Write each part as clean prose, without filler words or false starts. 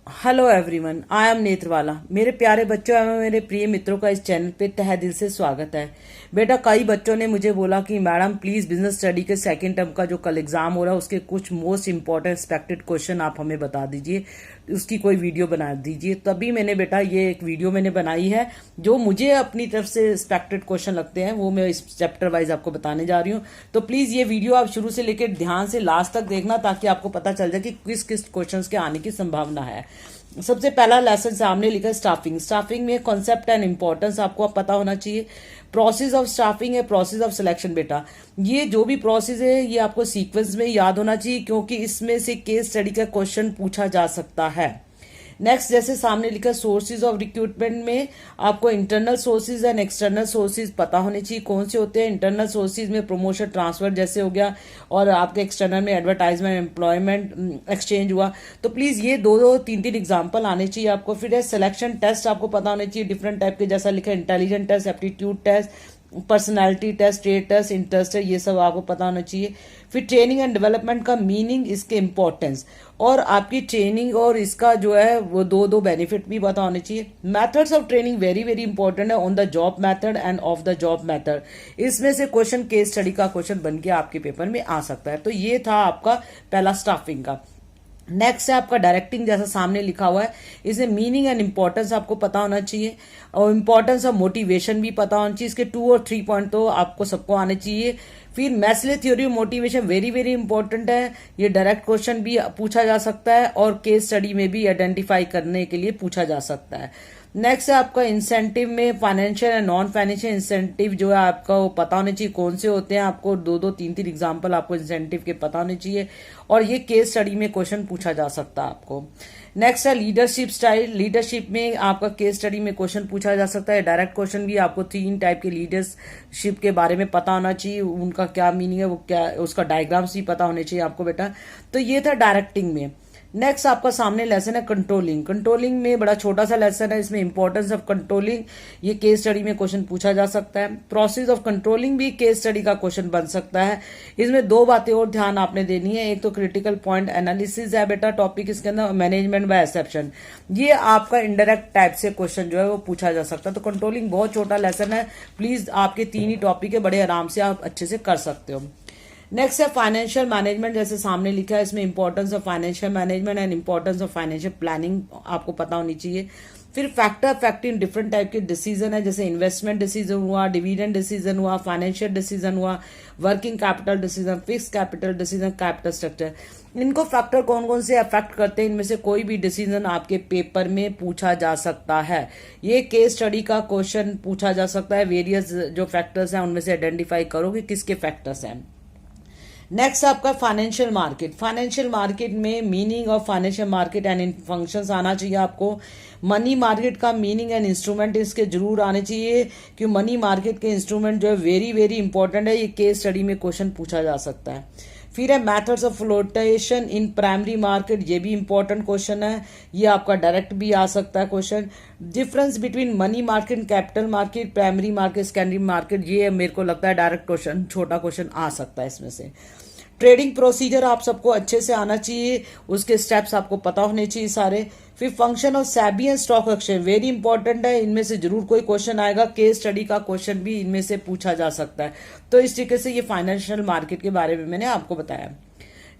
Hello everyone, I am Netrawala. मेरे प्यारे बच्चों एवं मेरे प्रिय मित्रों का इस चैनल पे तहे दिल से स्वागत है। बेटा, कई बच्चों ने मुझे बोला कि मैडम प्लीज बिजनेस स्टडी के सेकंड टर्म का जो कल एग्जाम हो रहा है उसके कुछ मोस्ट इंपॉर्टेंट एक्सपेक्टेड क्वेश्चन आप हमें बता दीजिए, उसकी कोई वीडियो बना दीजिए। तभी मैंने बेटा ये एक वीडियो मैंने बनाई है जो मुझे अपनी तरफ से एक्सपेक्टेड क्वेश्चन लगते हैं, वो मैं इस चैप्टर वाइज आपको बताने जा रही हूँ। तो प्लीज ये वीडियो आप शुरू से लेकर ध्यान से लास्ट तक देखना ताकि आपको पता चल जाए कि किस किस क्वेश्चन के आने की संभावना है। सबसे पहला लेसन सामने लिखा है स्टाफिंग। स्टाफिंग में कॉन्सेप्ट एंड इंपॉर्टेंस आपको पता होना चाहिए। प्रोसेस ऑफ स्टाफिंग है प्रोसेस ऑफ सिलेक्शन। बेटा, ये जो भी प्रोसेस है ये आपको सीक्वेंस में याद होना चाहिए क्योंकि इसमें से केस स्टडी का क्वेश्चन पूछा जा सकता है। नेक्स्ट, जैसे सामने लिखा सोर्सेज ऑफ रिक्रूटमेंट में आपको internal sources and external sources पता होने चाहिए। कौन से होते हैं? इंटरनल सोर्सेज में प्रमोशन ट्रांसफर जैसे हो गया, और आपके एक्सटर्नल में एडवर्टाइजमेंट एम्प्लॉयमेंट एक्सचेंज हुआ। तो प्लीज ये दो दो तीन तीन एग्जाम्पल आने चाहिए आपको। फिर है सिलेक्शन टेस्ट आपको पता होने चाहिए डिफरेंट टाइप के, जैसा लिखा है intelligent test, aptitude test, personality test, trade test, interest, ये सब आपको पता होना चाहिए। फिर ट्रेनिंग एंड डेवलपमेंट का मीनिंग, इसके इंपॉर्टेंस, और आपकी ट्रेनिंग और इसका जो है वो दो दो बेनिफिट भी पता होने चाहिए। Methods of training very very important है, on the job method and off the job method. इसमें से क्वेश्चन केस स्टडी का क्वेश्चन बन के आपके पेपर में आ सकता है। तो ये था आपका पहला स्टाफिंग का। नेक्स्ट है आपका डायरेक्टिंग, जैसा सामने लिखा हुआ है। इसमें मीनिंग एंड इंपॉर्टेंस आपको पता होना चाहिए और इंपॉर्टेंस ऑफ मोटिवेशन भी पता होना चाहिए। इसके 2 और 3 पॉइंट तो आपको सबको आने चाहिए। फिर Maslow theory motivation very very important है, ये डायरेक्ट क्वेश्चन भी पूछा जा सकता है और केस स्टडी में भी आइडेंटिफाई करने के लिए पूछा जा सकता है। नेक्स्ट है आपका इंसेंटिव में financial and non financial incentive जो है आपका वो पता होने चाहिए कौन से होते हैं। आपको दो दो तीन तीन एग्जाम्पल आपको इंसेंटिव के पता होने चाहिए और ये केस स्टडी में क्वेश्चन पूछा जा सकता है आपको। नेक्स्ट है लीडरशिप स्टाइल। लीडरशिप में आपका केस स्टडी में क्वेश्चन पूछा जा सकता है। डायरेक्ट क्वेश्चन भी आपको 3 टाइप के लीडरशिप के बारे में पता होना चाहिए, उनका क्या मीनिंग है, वो क्या, उसका डायग्राम्स भी पता होने चाहिए आपको बेटा। तो ये था डायरेक्टिंग में। नेक्स्ट आपका सामने लेसन है कंट्रोलिंग। कंट्रोलिंग में बड़ा छोटा सा लेसन है, इसमें इंपॉर्टेंस ऑफ कंट्रोलिंग, ये केस स्टडी में क्वेश्चन पूछा जा सकता है। प्रोसेस ऑफ कंट्रोलिंग भी केस स्टडी का क्वेश्चन बन सकता है। इसमें 2 बातें और ध्यान आपने देनी है। एक तो क्रिटिकल पॉइंट एनालिसिस है बेटा टॉपिक इसके अंदर, मैनेजमेंट बाय एक्सेप्शन, ये आपका इनडायरेक्ट टाइप से क्वेश्चन जो है वो पूछा जा सकता है। तो कंट्रोलिंग बहुत छोटा लेसन है, प्लीज आपके 3 ही टॉपिक है, बड़े आराम से आप अच्छे से कर सकते हो। नेक्स्ट है फाइनेंशियल मैनेजमेंट, जैसे सामने लिखा है इसमें importance of financial management and importance of financial planning आपको पता होनी चाहिए। फिर फैक्टर इन डिफरेंट टाइप के डिसीजन है, जैसे इन्वेस्टमेंट डिसीजन हुआ, डिविडेंड डिसीजन हुआ, फाइनेंशियल डिसीजन हुआ, working capital decision, fix capital decision, capital structure. इनको फैक्टर कौन कौन से अफेक्ट करते हैं, इनमें से कोई भी डिसीजन आपके पेपर में पूछा जा सकता है। ये केस स्टडी का क्वेश्चन पूछा जा सकता है। वेरियस जो फैक्टर्स हैं उनमें से आइडेंटिफाई करो कि किसके फैक्टर्स हैं। नेक्स्ट आपका फाइनेंशियल मार्केट। फाइनेंशियल मार्केट में meaning of financial market and functions आना चाहिए आपको। मनी मार्केट का मीनिंग एंड इंस्ट्रूमेंट इसके जरूर आने चाहिए कि मनी मार्केट के इंस्ट्रूमेंट जो है वेरी वेरी इंपॉर्टेंट है, ये केस स्टडी में क्वेश्चन पूछा जा सकता है। फिर है methods of flotation in primary market, ये भी इंपॉर्टेंट क्वेश्चन है, ये आपका डायरेक्ट भी आ सकता है question. Difference between money market, capital market, primary market, secondary market, ये मेरे को लगता है डायरेक्ट क्वेश्चन, छोटा क्वेश्चन आ सकता है इसमें से। ट्रेडिंग प्रोसीजर आप सबको अच्छे से आना चाहिए, उसके स्टेप्स आपको पता होने चाहिए सारे। फिर function of SEBI and stock exchange very important है, इनमें से जरूर कोई क्वेश्चन आएगा, केस स्टडी का क्वेश्चन भी इनमें से पूछा जा सकता है। तो इस तरीके से ये फाइनेंशियल मार्केट के बारे में मैंने आपको बताया।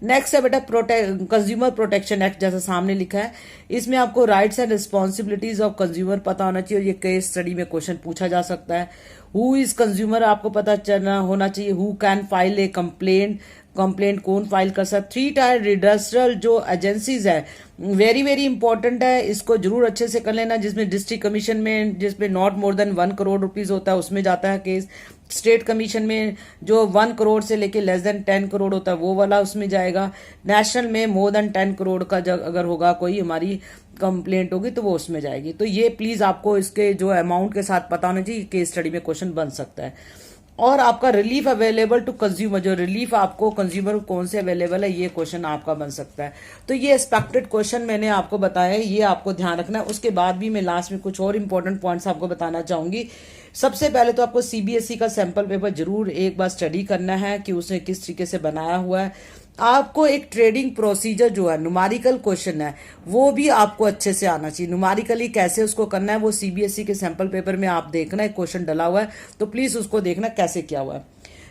नेक्स्ट है बेटा कंज्यूमर प्रोटेक्शन एक्ट, जैसा सामने लिखा है इसमें आपको rights and responsibilities of consumer पता होना चाहिए और ये केस स्टडी में क्वेश्चन पूछा जा सकता है। हु इज कंज्यूमर आपको पता चलना होना चाहिए। Who can file A complaint, complaint कौन फाइल कर सकता। 3 टायर रिडस्ट्रल जो एजेंसीज है वेरी वेरी इंपॉर्टेंट है, इसको जरूर अच्छे से कर लेना, जिसमें डिस्ट्रिक्ट कमीशन में जिसमें not more than 1 crore rupees होता है उसमें जाता है केस। स्टेट कमीशन में जो 1 करोड़ से लेके लेस देन 10 करोड़ होता है वो वाला उसमें जाएगा। नेशनल में मोर देन 10 करोड़ का अगर होगा कोई हमारी कंप्लेंट होगी तो वो उसमें जाएगी। तो ये प्लीज आपको इसके जो अमाउंट के साथ पता होना चाहिए, केस स्टडी में क्वेश्चन बन सकता है। और आपका रिलीफ अवेलेबल टू कंज्यूमर, जो रिलीफ आपको कंज्यूमर कौन से अवेलेबल है ये क्वेश्चन आपका बन सकता है। तो ये एक्सपेक्टेड क्वेश्चन मैंने आपको बताया है, ये आपको ध्यान रखना है। उसके बाद भी मैं लास्ट में कुछ और इंपॉर्टेंट पॉइंट्स आपको बताना चाहूंगी। सबसे पहले तो आपको सीबीएसई का सैंपल पेपर जरूर एक बार स्टडी करना है कि उसने किस तरीके से बनाया हुआ है। आपको एक ट्रेडिंग प्रोसीजर जो है, न्यूमेरिकल क्वेश्चन है, वो भी आपको अच्छे से आना चाहिए। न्यूमेरिकली कैसे उसको करना है वो सीबीएसई के सैंपल पेपर में आप देखना, एक क्वेश्चन डला हुआ है, तो प्लीज उसको देखना कैसे किया हुआ है।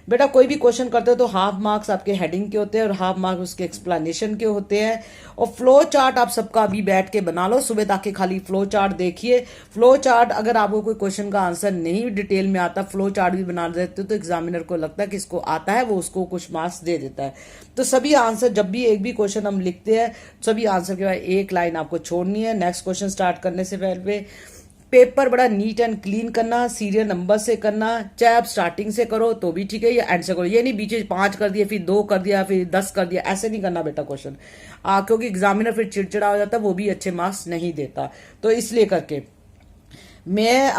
बेटा कोई भी क्वेश्चन करते हो तो हाफ मार्क्स आपके हेडिंग के होते हैं और हाफ मार्क्स उसके एक्सप्लेनेशन के होते हैं। और फ्लो चार्ट आप सबका अभी बैठ के बना लो, सुबह तक के खाली फ्लो चार्ट देखिए। फ्लो चार्ट अगर आपको कोई क्वेश्चन का आंसर नहीं डिटेल में आता, फ्लो चार्ट भी बना देते हो तो एग्जामिनर को लगता है कि इसको आता है, वो उसको कुछ मार्क्स दे देता है। तो सभी आंसर, जब भी एक भी क्वेश्चन हम लिखते हैं, सभी आंसर के बाद एक लाइन आपको छोड़नी है। नेक्स्ट क्वेश्चन स्टार्ट करने से पहले पेपर बड़ा नीट एंड क्लीन करना, सीरियल नंबर से करना, चाहे आप स्टार्टिंग से करो तो भी ठीक है या एंड से करो। ये नहीं बीच में 5 कर दिया, फिर 2 कर दिया, फिर 10 कर दिया, ऐसे नहीं करना बेटा क्वेश्चन, क्योंकि एग्जामिनर फिर चिड़चिड़ा हो जाता है, वो भी अच्छे मार्क्स नहीं देता। तो इसलिए करके मैं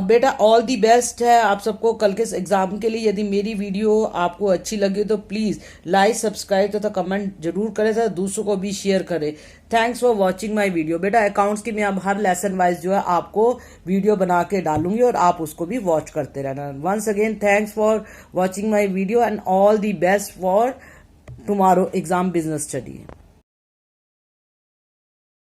बेटा ऑल दी बेस्ट है आप सबको कल के एग्जाम के लिए। यदि मेरी वीडियो आपको अच्छी लगी तो प्लीज लाइक, सब्सक्राइब तथा कमेंट जरूर करें तथा दूसरों को भी शेयर करें। Thanks for watching my video. बेटा अकाउंट्स की मैं अब हर लेसन वाइज जो है आपको वीडियो बना के डालूंगी और आप उसको भी वॉच करते रहना। Once again thanks for watching my video and all the best for tomorrow exam business study.